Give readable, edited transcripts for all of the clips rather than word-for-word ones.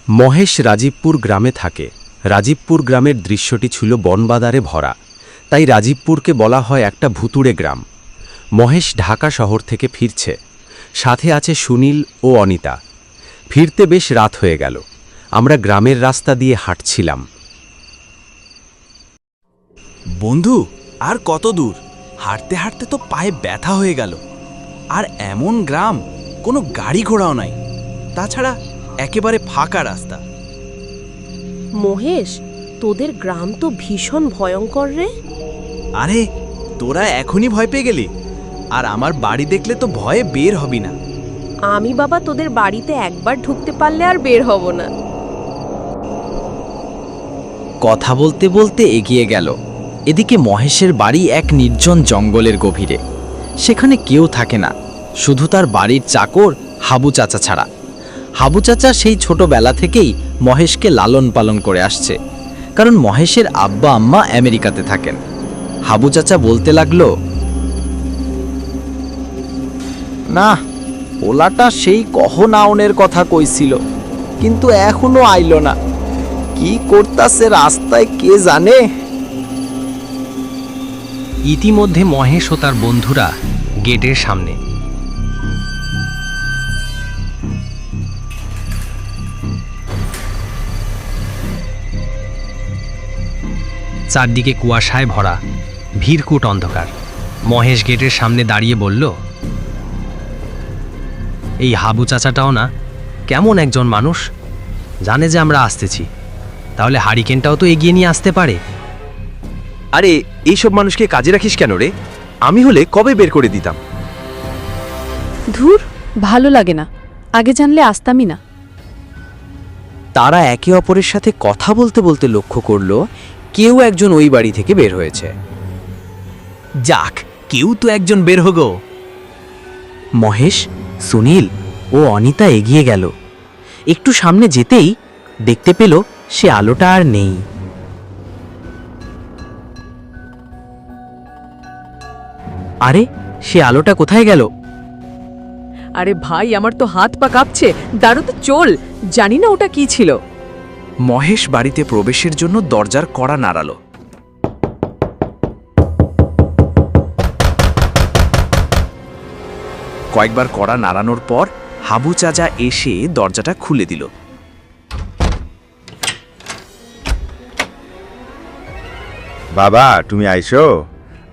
মহেশ রাজীবপুর গ্রামে থাকে। রাজীবপুর গ্রামের দৃশ্যটি ছিল বনবাদারে ভরা, তাই রাজীবপুরকে বলা হয় একটা ভুতুড়ে গ্রাম। মহেশ ঢাকা শহর থেকে ফিরছে, সাথে আছে সুনীল ও অনিতা। ফিরতে বেশ রাত হয়ে গেল। আমরা গ্রামের রাস্তা দিয়ে হাঁটছিলাম। বন্ধু, আর কত দূর? হাঁটতে হাঁটতে তো পায়ে ব্যথা হয়ে গেল। আর এমন গ্রাম, কোনো গাড়ি ঘোড়াও নাই, তাছাড়া একেবারে ফাঁকা রাস্তা। মহেশ, তোদের গ্রাম তো ভীষণ ভয়ঙ্কর রে। আরে, তোরা এখনই ভয় পেয়ে গেলি? আর আমার বাড়ি দেখলে তো ভয়ে বের হবি না। আমি বাবা তোদের বাড়িতে একবার ঢুকতে পারলে আর বের হব না। কথা বলতে বলতে এগিয়ে গেল। এদিকে মহেশের বাড়ি এক নির্জন জঙ্গলের গভীরে। সেখানে কেউ থাকে না, শুধু তার বাড়ির চাকর হাবু চাচা ছাড়া। হাবু চাচা সেই ছোটবেলা থেকেই মহেশকে লালন পালন করে আসছে, কারণ মহেশের আব্বা আম্মা আমেরিকাতে থাকেন। হাবু চাচা বলতে লাগলো, না, ওলাটা সেই কহনাওনের কথা কইছিল, কিন্তু এখনো আইলো না। কি করতাছে রাস্তায় কে জানে। ইতিমধ্যে মহেশ ও তার বন্ধুরা গেটের সামনে। চারদিকে কুয়াশায় ভরা, ভিড়কুট অন্ধকার। মহেশ গেটের সামনে দাঁড়িয়ে বলল, এই হাবু চাচাটাও না কেমন একজন মানুষ, জানে যে আমরা আসতেছি, তাহলে হারিকেনটাও তো এগিয়ে নিয়ে আসতে পারে। আরে, এইসব মানুষকে কাজে রাখিস কেন রে? আমি হলে কবে বের করে দিতাম। ধুর, ভালো লাগে না, আগে জানলে আসতামই না। তারা একে অপরের সাথে কথা বলতে বলতে লক্ষ্য করল কেউ একজন ওই বাড়ি থেকে বের হয়েছে। যাক, কেউ তো একজন বের হগো। মহেশ, সুনীল ও অনিতা এগিয়ে গেল। একটু সামনে যেতেই দেখতে পেল সে আলোটা আর নেই। আরে, সে আলোটা কোথায় গেল? আরে ভাই, আমার তো হাত পা কাঁপছে, দাঁড়ো তো, চল, জানি না ওটা কি ছিল। মহেশ বাড়িতে প্রবেশের জন্য দরজার কড়া নাড়ালো। কয়েকবার কড়া নাড়ানোর পর হাবু চাচা এসে দরজাটা খুলে দিল। বাবা, তুমি আইসো?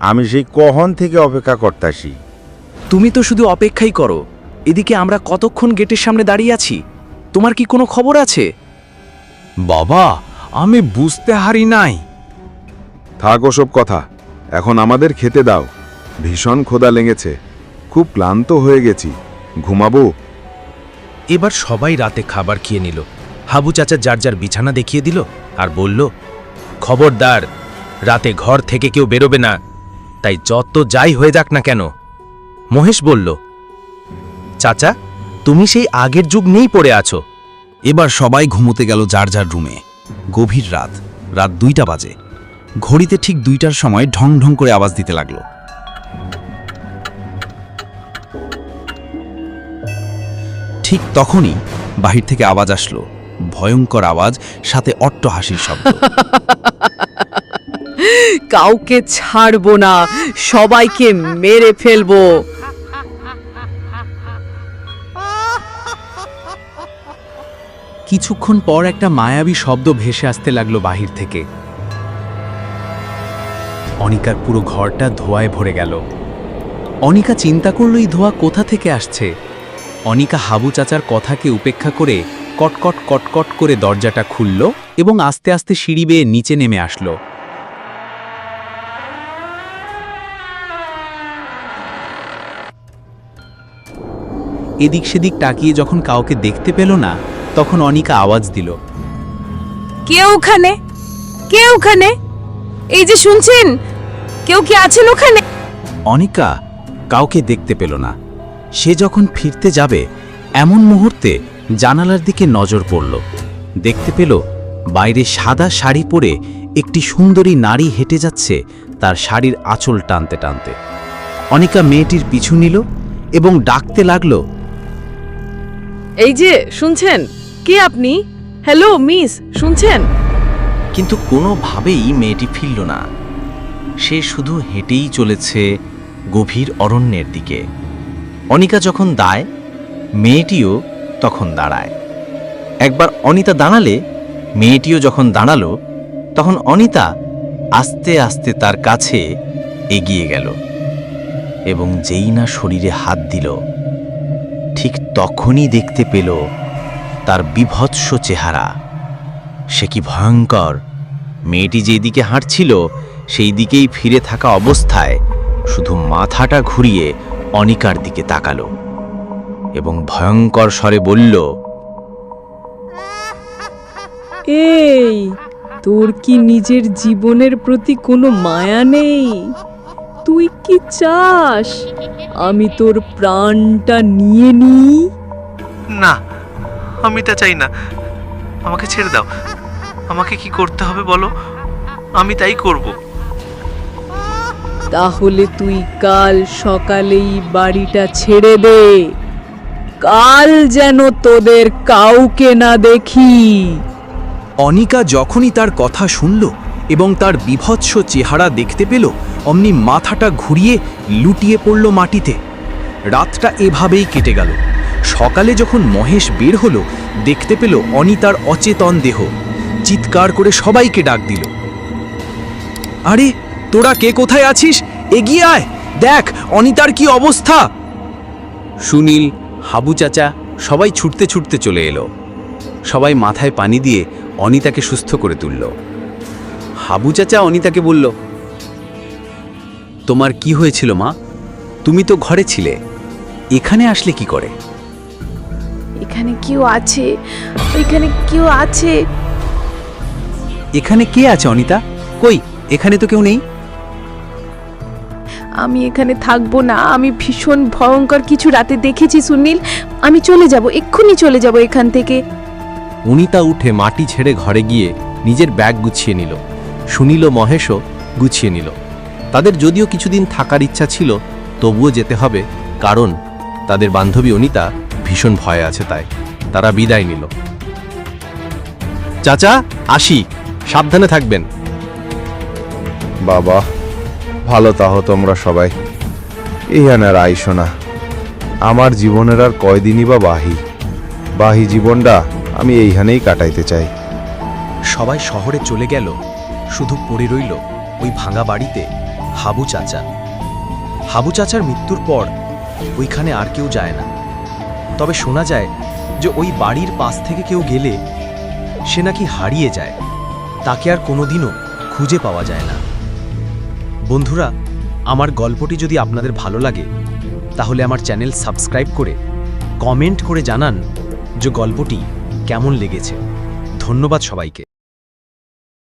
আমি সেই কখন থেকে অপেক্ষা করতাছি। তুমি তো শুধু অপেক্ষাই করো, এদিকে আমরা কতক্ষণ গেটের সামনে দাঁড়িয়ে আছি। তোমার কি কোনো খবর আছে? বাবা, আমি বুঝতে হারি নাই। থাক ওসব কথা, এখন আমাদের খেতে দাও। ভীষণ ক্ষুধা লেগেছে, খুব ক্লান্ত হয়ে গেছি, ঘুমাবো। এবার সবাই রাতে খাবার খেয়ে নিল। হাবু চাচা যার যার বিছানা দেখিয়ে দিল আর বলল, খবরদার, রাতে ঘর থেকে কেউ বেরোবে না, তাই যত যাই হয়ে যাক না কেন। মহেশ বলল, চাচা, তুমি সেই আগের যুগ নিয়েই পড়ে আছো। এবার সবাই ঘুমোতে গেল যার যার রুমে। গভীর রাত, রাত 2টা বাজে। ঘড়িতে ঠিক 2টার সময় ঢং ঢং করে আওয়াজ দিতে লাগলো। ঠিক তখনই বাহির থেকে আওয়াজ আসলো, ভয়ঙ্কর আওয়াজ, সাথে অট্টহাসির শব্দ। কাউকে ছাড়বো না, সবাইকে মেরে ফেলবো। কিছুক্ষণ পর একটা মায়াবী শব্দ ভেসে আসতে লাগলো বাহির থেকে। অনিকার পুরো ঘরটা ধোঁয়ায় ভরে গেল। অনিকা চিন্তা করল এই ধোঁয়া কোথা থেকে আসছে। অনিকা হাবু চাচার কথাকে উপেক্ষা করে কটকট কটকট করে দরজাটা খুলল এবং আস্তে আস্তে সিঁড়ি বেয়ে নিচে নেমে আসলো। এদিক সেদিক তাকিয়ে যখন কাউকে দেখতে পেল না, তখন অনিকা আওয়াজ দিল, কে ওখানে? কে ওখানে? এই যে শুনছেন, কেউ কি আছেন ওখানে? অনিকা কাউকে দেখতে পেল না। সে যখন ফিরতে যাবে এমন মুহূর্তে জানালার দিকে নজর পড়ল। দেখতে পেল বাইরে সাদা শাড়ি পরে একটি সুন্দরী নারী হেঁটে যাচ্ছে তার শাড়ির আঁচল টানতে টানতে। অনিকা মেয়েটির পিছু নিল এবং ডাকতে লাগলো, এই যে শুনছেন, কে আপনি? হ্যালো মিস, শুনছেন? কিন্তু কোনোভাবেই মেয়েটি ফিরল না। সে শুধু হেঁটেই চলেছে গভীর অরণ্যের দিকে। অনিকা যখন দায়, মেয়েটিও তখন দাঁড়ায়। একবার অনিতা দাঁড়ালে মেয়েটিও যখন দাঁড়ালো, তখন অনিতা আস্তে আস্তে তার কাছে এগিয়ে গেল এবং যেই না শরীরে হাত দিল, ঠিক তখনই দেখতে পেল তার বীভৎস চেহারা। সে কি ভয়ঙ্কর! মেয়েটি যেদিকে হাঁটছিল সেই দিকেই ফিরে থাকা অবস্থায় শুধু মাথাটা ঘুরিয়ে অনিকার দিকে তাকালো এবং ভয়ঙ্কর স্বরে বলল, এই, তোর কি নিজের জীবনের প্রতি কোনো মায়া নেই? তুই কি চাস আমি তোর প্রাণটা নিয়ে নিই? না, আমি তা চাই না। আমাকে ছেড়ে দাও। আমাকে কি করতে হবে বলো, আমি তাই করব। তাহলে তুই কাল সকালেই বাড়িটা ছেড়ে দে। কাল যেন তোদের কাউকে না দেখি। অনিকা যখনই তার কথা শুনল এবং তার বীভৎস চেহারা দেখতে পেল, অমনি মাথাটা ঘুরিয়ে লুটিয়ে পড়ল মাটিতে। রাতটা এভাবেই কেটে গেল। সকালে যখন মহেশ বের হলো, দেখতে পেল অনিতার অচেতন দেহ। চিৎকার করে সবাইকে ডাক দিল, আরে তোরা কে কোথায় আছিস? এগিয়ে আয়, দেখ অনিতার কি অবস্থা। সুনীল, হাবু চাচা সবাই ছুটতে ছুটতে চলে এলো। সবাই মাথায় পানি দিয়ে অনিতাকে সুস্থ করে তুলল। হাবু চাচা অনিতাকে বলল, তোমার কি হয়েছিল মা? তুমি তো ঘরে ছিলে, এখানে আসলে কি করে? এখানে কেউ আছে, এখানে কেউ আছে। এখানে কে আছে অনিতা? কই, এখানে তো কেউ নেই। আমি এখানে থাকবো না। আমি ভীষণ ভয়ঙ্কর কিছু রাতে দেখেছি সুনীল। আমি চলে যাব, এক্ষুনি চলে যাব এখান থেকে। অনিতা উঠে মাটি ছেড়ে ঘরে গিয়ে নিজের ব্যাগ গুছিয়ে নিল। সুনীল ও মহেশও গুছিয়ে নিল। তাদের যদিও কিছুদিন থাকার ইচ্ছা ছিল, তবুও যেতে হবে, কারণ তাদের বান্ধবী অনিতা ভীষণ ভয়ে আছে। তাই তারা বিদায় নিল। চাচা, আসি, সাবধানে থাকবেন। বাবা, ভালো তাহো তোমরা সবাই। এইখানে আর আইসো না। আমার জীবনের আর কয়দিনই বা বাহি জীবনটা আমি এইখানেই কাটাইতে চাই। সবাই শহরে চলে গেল, শুধু পড়ে রইল ওই ভাঙা বাড়িতে হাবু চাচা। হাবু চাচার মৃত্যুর পর ওইখানে আর কেউ যায় না। তবে শোনা যায় যে ওই বাড়ির পাশ থেকে কেউ গেলে সে নাকি হারিয়ে যায়, তাকে আর কোনোদিনও খুঁজে পাওয়া যায় না। বন্ধুরা, আমার গল্পটি যদি আপনাদের ভালো লাগে, তাহলে আমার চ্যানেল সাবস্ক্রাইব করে কমেন্ট করে জানান যে গল্পটি কেমন লেগেছে। ধন্যবাদ সবাইকে।